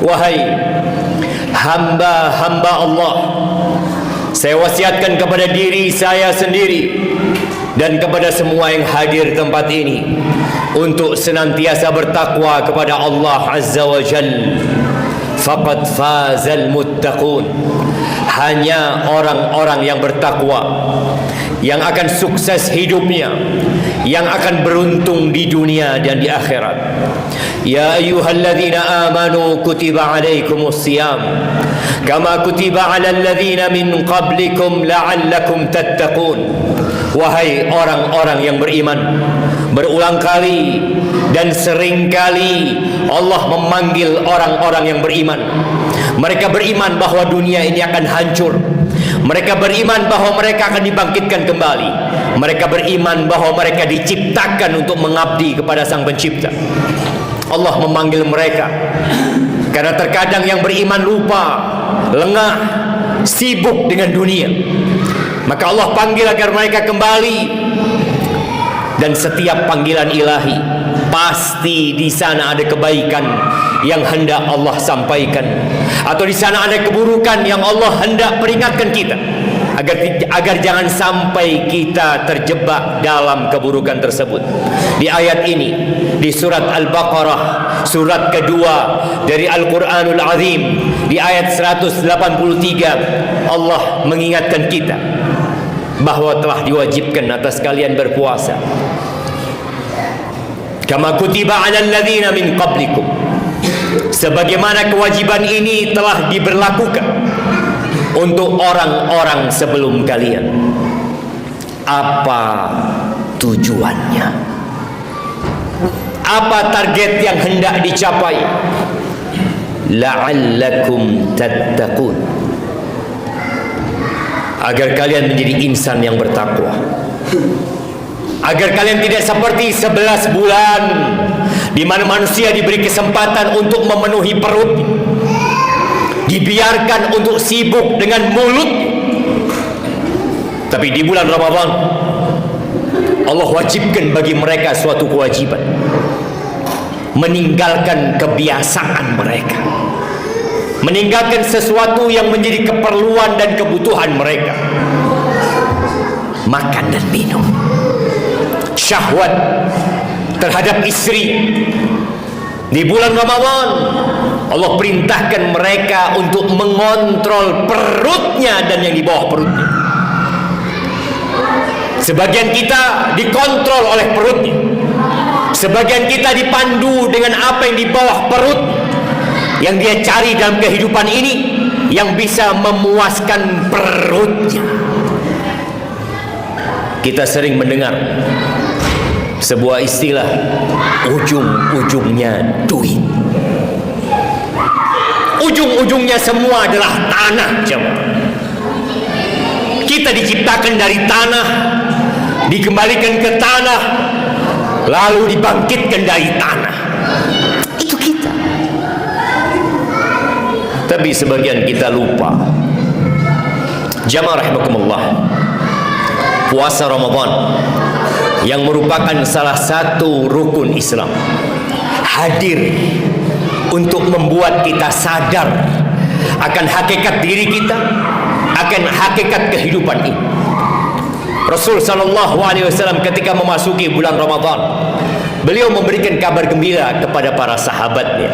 Wahai hamba-hamba Allah, saya wasiatkan kepada diri saya sendiri dan kepada semua yang hadir tempat ini untuk senantiasa bertakwa kepada Allah Azza wa Jalla. Faqad fazal muttaqun. Hanya orang-orang yang bertakwa yang akan sukses hidupnya, yang akan beruntung di dunia dan di akhirat. Ya ayyuhalladzina amanu kutiba alaikumus siyam kama kutiba alal ladzina min qablikum la'allakum tattaqun. Wahai orang-orang yang beriman, berulang kali dan sering kali Allah memanggil orang-orang yang beriman. Mereka beriman bahwa dunia ini akan hancur. Mereka beriman bahwa mereka akan dibangkitkan kembali. Mereka beriman bahwa mereka diciptakan untuk mengabdi kepada Sang Pencipta. Allah memanggil mereka karena terkadang yang beriman lupa, lengah, sibuk dengan dunia. Maka Allah panggil agar mereka kembali. Dan setiap panggilan ilahi pasti di sana ada kebaikan yang hendak Allah sampaikan, atau di sana ada keburukan yang Allah hendak peringatkan kita agar jangan sampai kita terjebak dalam keburukan tersebut. Di ayat ini, di surat Al-Baqarah, surat kedua dari Al-Quranul Azim, di ayat 183, Allah mengingatkan kita bahwa telah diwajibkan atas kalian berpuasa kama kutiba 'alal ladzina min qablikum, sebagaimana kewajiban ini telah diberlakukan untuk orang-orang sebelum kalian. Apa tujuannya? Apa target yang hendak dicapai? La'allakum tattaqun, agar kalian menjadi insan yang bertakwa, agar kalian tidak seperti 11 bulan di mana manusia diberi kesempatan untuk memenuhi perut, dibiarkan untuk sibuk dengan mulut. Tapi di bulan Ramadan Allah wajibkan bagi mereka suatu kewajiban, meninggalkan kebiasaan mereka, meninggalkan sesuatu yang menjadi keperluan dan kebutuhan mereka, makan dan minum, syahwat terhadap istri. Di bulan Ramadan Allah perintahkan mereka untuk mengontrol perutnya dan yang di bawah perutnya. Sebagian kita dikontrol oleh perutnya, sebagian kita dipandu dengan apa yang di bawah perut, yang dia cari dalam kehidupan ini, yang bisa memuaskan perutnya. Kita sering mendengar sebuah istilah, ujung-ujungnya duit. Ujung-ujungnya semua adalah tanah, jemaah. Kita diciptakan dari tanah, dikembalikan ke tanah, lalu dibangkitkan dari tanah. Itu kita. Tapi sebagian kita lupa. Jamaah rahimakumullah, puasa Ramadan yang merupakan salah satu rukun Islam hadir untuk membuat kita sadar akan hakikat diri kita, akan hakikat kehidupan ini. Rasul sallallahu alaihi wasallam ketika memasuki bulan Ramadan, beliau memberikan kabar gembira kepada para sahabatnya.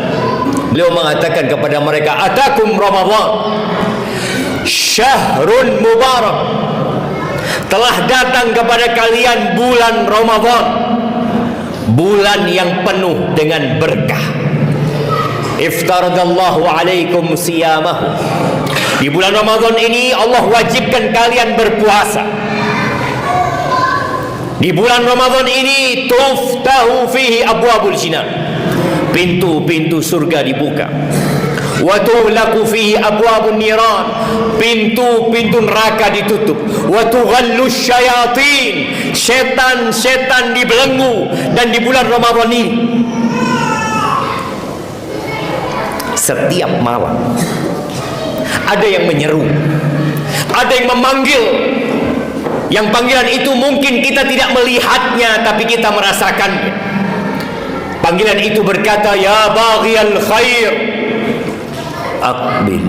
Beliau mengatakan kepada mereka, atakum Ramadan syahrun mubarak, telah datang kepada kalian bulan Ramadan, bulan yang penuh dengan berkah. Iftaradallahu alaikum siyamahu, di bulan Ramadan ini Allah wajibkan kalian berpuasa. Di bulan Ramadan ini tuftahu fihi abwabul jinan, pintu-pintu surga dibuka. Wa tughlaqu fihi abwabun niran, pintu-pintu neraka ditutup. Wa tughallu syayatin, setan-setan dibelenggu. Dan di bulan Ramadan ini setiap malam ada yang menyeru, ada yang memanggil. Yang panggilan itu mungkin kita tidak melihatnya, tapi kita merasakannya. Panggilan itu berkata, ya baghiyal khair, aqbil,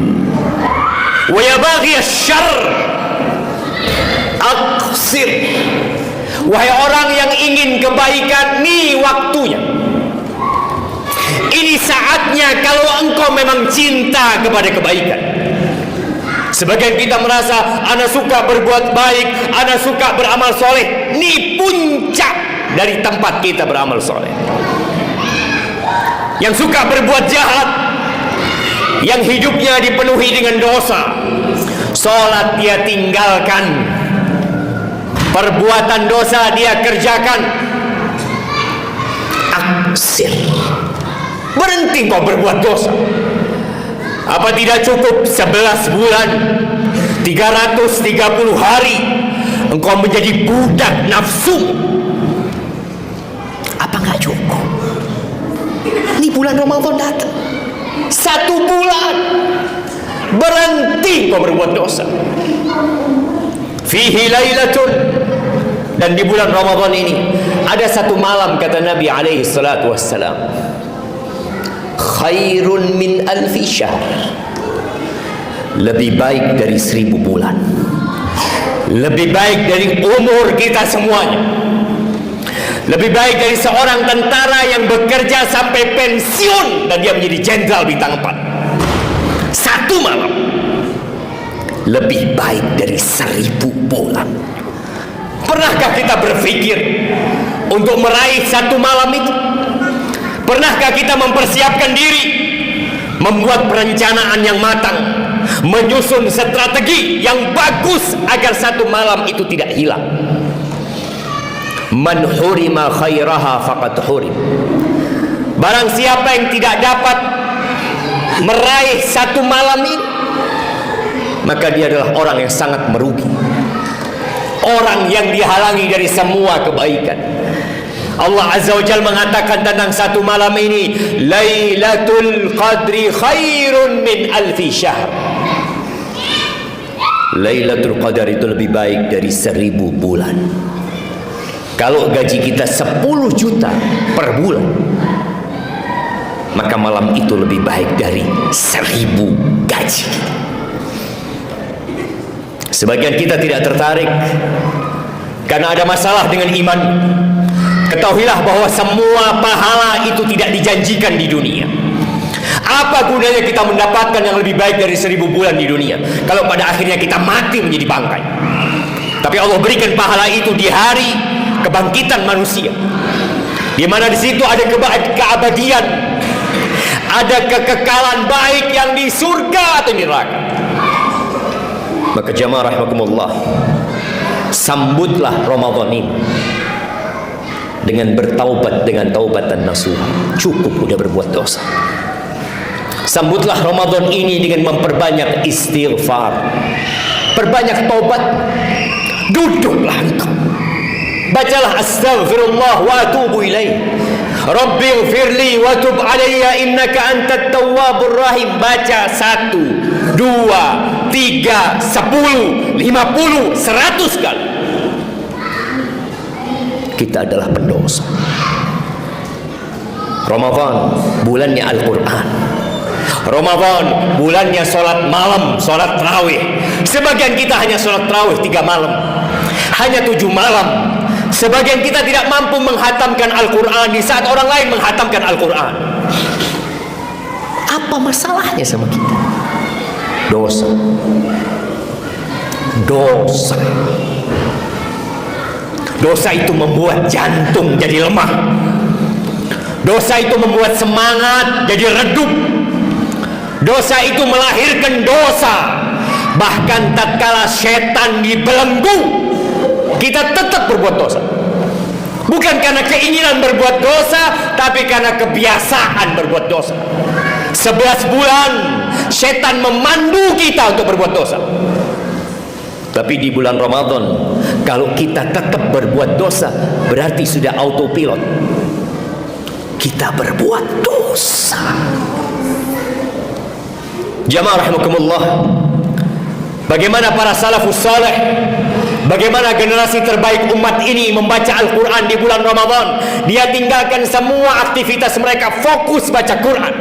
wa ya baghi asy-syarr aqsir. Wahai orang yang ingin kebaikan, ini waktunya, ini saatnya kalau engkau memang cinta kepada kebaikan. Sebagian kita merasa ana suka berbuat baik, ana suka beramal soleh. Ini puncak dari tempat kita beramal soleh. Yang suka berbuat jahat, yang hidupnya dipenuhi dengan dosa, sholat dia tinggalkan, perbuatan dosa dia kerjakan. Aksir, berhenti kau berbuat dosa. Apa tidak cukup 11 bulan 330 hari engkau menjadi budak nafsu? Apa nggak cukup? Ini bulan Ramadan datang, 1 bulan berhenti kau berbuat dosa. Fihi lailatun, dan di bulan Ramadan ini ada 1 malam, kata Nabi alaihi salatu wassalam, khairun min alfi syahr, lebih baik dari 1000 bulan, lebih baik dari umur kita semuanya, lebih baik dari seorang tentara yang bekerja sampai pensiun dan dia menjadi jenderal bintang 4. 1 malam lebih baik dari 1000 bulan. Pernahkah kita berpikir untuk meraih 1 malam itu? Pernahkah kita mempersiapkan diri, membuat perencanaan yang matang, menyusun strategi yang bagus agar 1 malam itu tidak hilang? Man hurima khairaha faqad hurim. Barang siapa yang tidak dapat meraih 1 malam ini, maka dia adalah orang yang sangat merugi, orang yang dihalangi dari semua kebaikan. Allah Azza wa Jalla mengatakan tentang 1 malam ini, Lailatul Qadri khairun min alfi syahr. Lailatul Qadar itu lebih baik dari 1000 bulan. Kalau gaji kita 10 juta per bulan, maka malam itu lebih baik dari 1000 gaji. Sebagian kita tidak tertarik karena ada masalah dengan iman. Ketahuilah bahwa semua pahala itu tidak dijanjikan di dunia. Apa gunanya kita mendapatkan yang lebih baik dari 1000 bulan di dunia kalau pada akhirnya kita mati menjadi bangkai? Tapi Allah berikan pahala itu di hari kebangkitan manusia, di mana di situ ada keabadian, ada kekekalan baik yang di surga atau di neraka. Maka jamaah rahimakumullah, sambutlah Ramadan ini dengan bertaubat, dengan taubatan nasuha. Cukup udah berbuat dosa. Sambutlah Ramadan ini dengan memperbanyak istighfar, perbanyak taubat. Duduklah engkau, bacalah astaghfirullah wa atubu ilaih, rabbighfirli wa tub alayya innaka antat tawwabur rahim. Baca 1, 2, 3, 10, 50, 100 kali. Kita adalah pendosa. Ramadan bulannya Al-Quran, Ramadan bulannya sholat malam, sholat tarawih. Sebagian kita hanya sholat tarawih 3 malam, hanya 7 malam. Sebagian kita tidak mampu menghatamkan Al-Quran di saat orang lain menghatamkan Al-Quran. Apa masalahnya sama kita? Dosa. Dosa. Dosa itu membuat jantung jadi lemah. Dosa itu membuat semangat jadi redup. Dosa itu melahirkan dosa. Bahkan tatkala setan dibelenggu, kita tetap berbuat dosa. Bukan karena keinginan berbuat dosa, tapi karena kebiasaan berbuat dosa. 11 bulan setan memandu kita untuk berbuat dosa. Tapi di bulan Ramadan, kalau kita tetap berbuat dosa, berarti sudah autopilot. Kita berbuat dosa. Jamaah rahimakumullah, bagaimana para salafus saleh, bagaimana generasi terbaik umat ini membaca Al-Quran di bulan Ramadan. Dia tinggalkan semua aktivitas mereka, fokus baca Quran.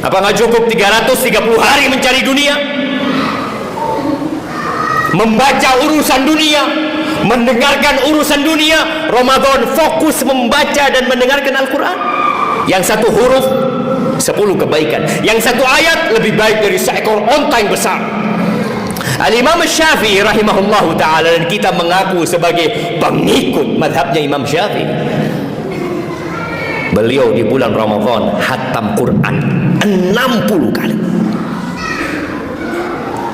Apa nggak cukup 330 hari mencari dunia? Membaca urusan dunia, mendengarkan urusan dunia. Ramadan fokus membaca dan mendengarkan Al-Quran. Yang satu huruf 10 kebaikan, yang satu ayat lebih baik dari seekor onta yang besar. Al-Imam Syafi'i rahimahullahu ta'ala, dan kita mengaku sebagai pengikut madhabnya Imam Syafi'i. Beliau di bulan Ramadan khatam Quran 60 kali.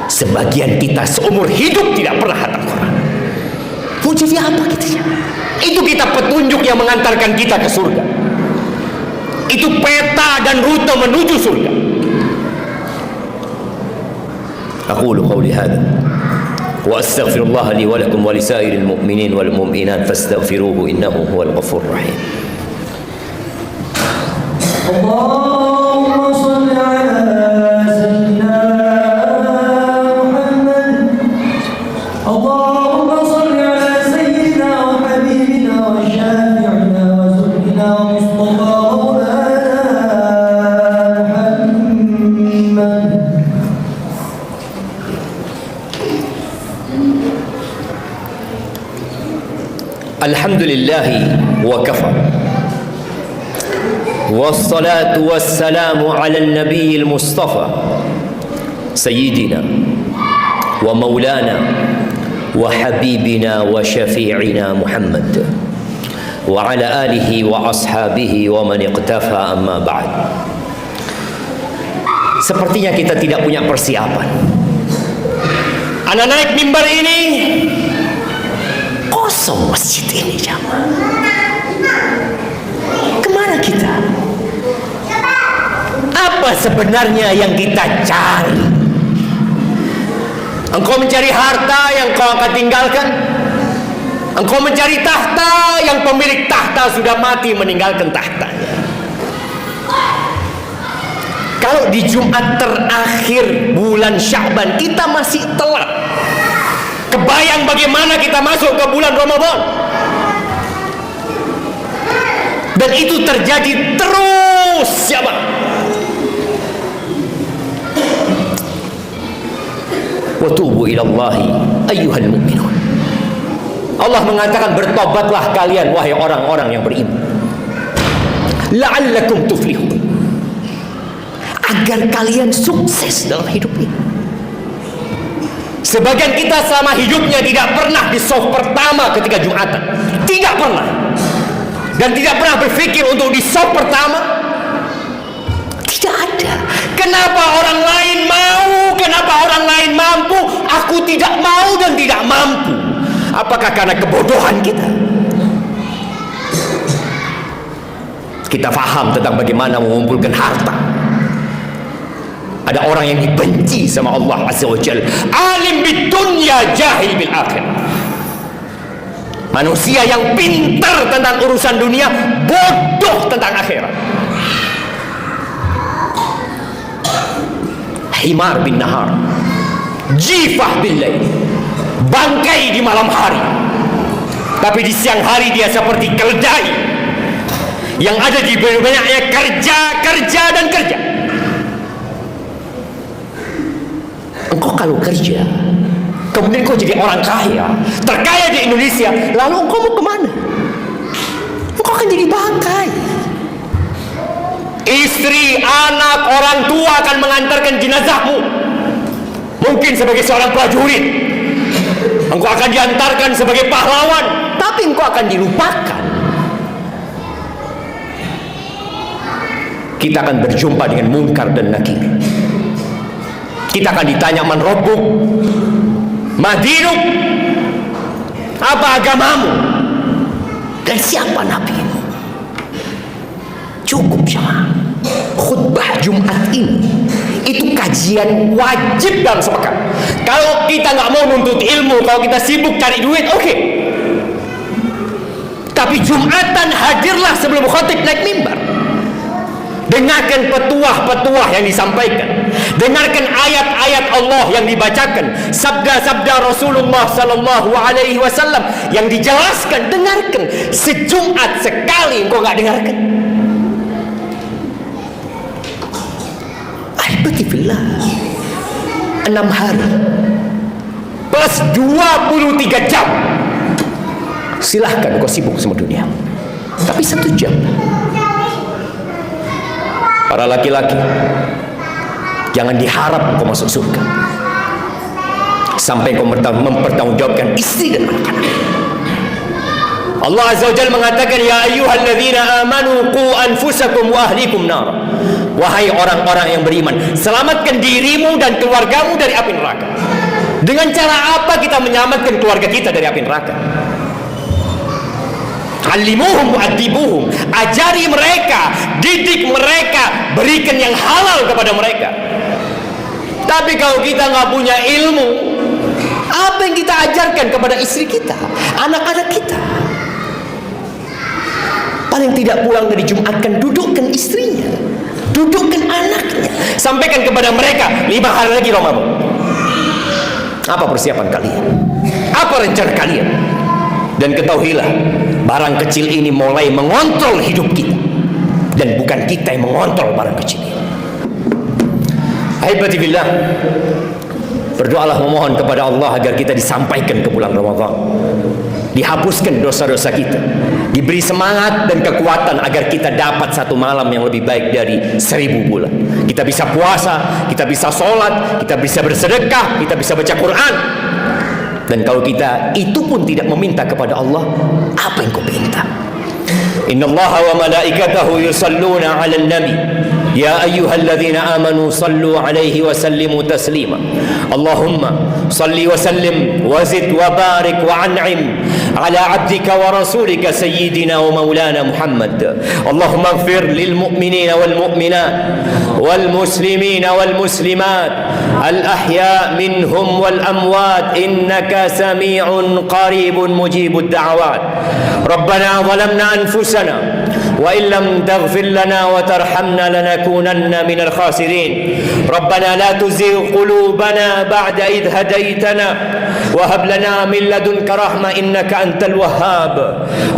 Sebagian kita seumur hidup tidak pernah khatam Quran. Mau jadi apa kita? Itu kita petunjuk yang mengantarkan kita ke surga. Itu peta dan rute menuju surga. Aqulu qawli hadha wa astaghfirullah li wa lakum wa lisairil mu'minin wal mu'minat fastaghfiruhu innahu huwal ghafurur rahim. اللهم صل على سيدنا محمد اللهم صل على سيدنا وحبيبنا وشافعنا وزهدنا ومصطفى مولانا محمد. Alhamdulillah wa kafa. والصلاة والسلام على النبي المصطفى سيدنا ومولانا وحبيبنا وشفيعنا محمد وعلى آله وأصحابه ومن اقتفى أما بعد. Sepertinya kita tidak punya persiapan. Anak naik mimbar ini, kosong masjid ini jamaah. Kemana kita? Apa sebenarnya yang kita cari? Engkau mencari harta yang kau akan tinggalkan. Engkau mencari tahta yang pemilik tahta sudah mati meninggalkan tahtanya. Kalau di Jumat terakhir bulan Sya'ban kita masih telat, kebayang bagaimana kita masuk ke bulan Ramadan. Dan itu terjadi terus, siapa? Wa tubu ilallahi ayyuhal mu'minun. Allah mengatakan bertobatlah kalian wahai orang-orang yang beriman. La'allakum tuflihun. Agar kalian sukses dalam hidup ini. Sebagian kita selama hidupnya tidak pernah di soft pertama ketika Jumatan. Tidak pernah. Dan tidak pernah berpikir untuk di soft pertama. Tidak ada. Kenapa orang lain mau? Kenapa orang lain mampu? Aku tidak mau dan tidak mampu. Apakah karena kebodohan kita? Kita faham tentang bagaimana mengumpulkan harta. Ada orang yang dibenci sama Allah Azza wa Jalla. Alim bid dunya, jahil bil akhirah. Manusia yang pintar tentang urusan dunia, bodoh tentang akhirat. Himar bin nahar, jifah bil lail, bangkai di malam hari, tapi di siang hari dia seperti keledai yang ada di banyaknya kerja, kerja dan kerja. Engkau kalau kerja, kemudian kau jadi orang kaya, terkaya di Indonesia, lalu engkau mau kemana? Engkau akan jadi bangkai. Istri, anak, orang tua akan mengantarkan jenazahmu. Mungkin sebagai seorang prajurit, engkau akan diantarkan sebagai pahlawan, tapi engkau akan dilupakan. Kita akan berjumpa dengan munkar dan nakir. Kita akan ditanya, man rabbuk, ma dinuk, apa agamamu, dan siapa nabimu. Cukup jemaah. Khutbah Jumat ini itu kajian wajib dalam sepekan. Kalau kita nggak mau nuntut ilmu, kalau kita sibuk cari duit, oke. Tapi Jumatan hadirlah sebelum khatib naik mimbar. Dengarkan petuah-petuah yang disampaikan, dengarkan ayat-ayat Allah yang dibacakan, sabda-sabda Rasulullah sallallahu alaihi wasallam yang dijelaskan. Dengarkan. Sejumat sekali engkau enggak dengarkan. Ahibati fillah, 6 hari plus 23 jam. Silahkan kau sibuk sama dunia, tapi 1 jam. Para laki-laki, jangan diharap kau masuk surga sampai kau mempertanggungjawabkan istri dan anak-anak. Allah Azza wa Jalla mengatakan, ya ayyuhalladzina amanu qu anfusakum wa ahlikum nar. Wahai orang-orang yang beriman, selamatkan dirimu dan keluargamu dari api neraka. Dengan cara apa kita menyelamatkan keluarga kita dari api neraka? Alimuhum mu'addibuhum, ajari mereka, didik mereka, berikan yang halal kepada mereka. Tapi kalau kita nggak punya ilmu, apa yang kita ajarkan kepada istri kita, anak-anak kita? Paling tidak pulang dari Jumatkan, dudukkan istrinya, dudukkan anaknya, sampaikan kepada mereka 5 hari lagi Ramadan. Apa persiapan kalian? Apa rencana kalian? Dan ketahuilah, barang kecil ini mulai mengontrol hidup kita, dan bukan kita yang mengontrol barang kecil ini. Ahibati billah, berdoalah memohon kepada Allah agar kita disampaikan ke bulan Ramadan, dihapuskan dosa-dosa kita, diberi semangat dan kekuatan agar kita dapat 1 malam yang lebih baik dari 1000 bulan. Kita bisa puasa, kita bisa sholat, kita bisa bersedekah, kita bisa baca Quran. Dan kalau kita itu pun tidak meminta kepada Allah, apa yang kau minta? Innallaha wa malaikatahu yusalluna 'alan nabi ya ayyuhalladzina amanu sallu 'alaihi wa sallimu taslima. Allahumma salli wa sallim wa zid wa barik wa an'im ala 'abdika wa rasulika sayyidina wa maulana Muhammad. Allahumma ighfir lil mu'minina wal mu'minat wal muslimina wal muslimat al ahya minhum wal amwat innaka sami'un qaribun mujibud da'awat. Rabbana zalamna anfusana wa in lam taghfir lana wa tarhamna lanakunanna minal khasirin. Rabbana la tuzigh qulubana ba'da idh hadaytana wa hab lana min ladunka rahmah innaka antal wahhab.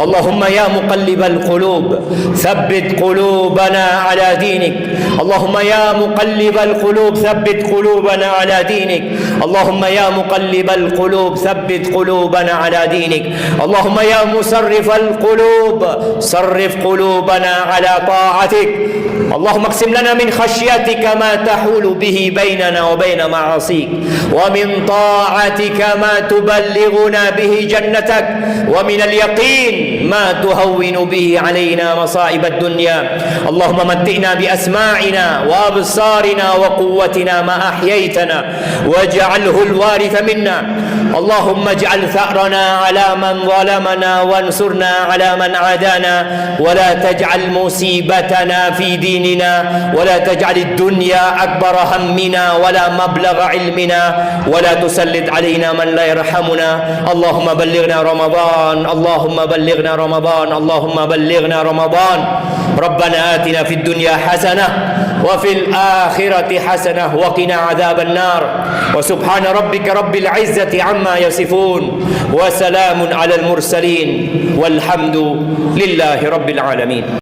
Allahumma ya muqallibal qulub thabbit qulubana ala dinik. Allahumma ya muqallibal qulub thabbit qulubana ala dinik. Allahumma ya muqallibal qulub thabbit qulubana ala dinik. Allahumma ya musarrifal qulub sarrif qulubana ala ta'atik. Allahumma aqsim lana min khashyatika ma tahulu bihi bainana wa baina ma'asik, wa min ta'atika ma tuballighuna bihi jannatak, wa min al-yaqin ma tuhawwinu bihi alayna masa'ib ad-dunya. Allahumma matti'na bi asma'ina wa absarina wa quwwatina ma ahyaytana waj'alhu al-waritha minna. Allahumma ij'al tha'rana 'ala man zalamana wansurna 'ala man 'adana wa la taj'al musibatana fi dinina wa la taj'al ad-dunya akbar hammina wa la mablagha 'ilmina wa la tusallit 'alaina man la yarhamuna. Allahumma ballighna Ramadan, Allahumma ballighna Ramadan, Allahumma ballighna Ramadan. Rabbana atina fid dunya hasanah wa fil akhirati hasanah wa qina 'adzaban nar. Wa subhana rabbika rabbil 'izzati 'amma yasifun wa salamun 'alal mursalin walhamdu lillahi rabbil alamin.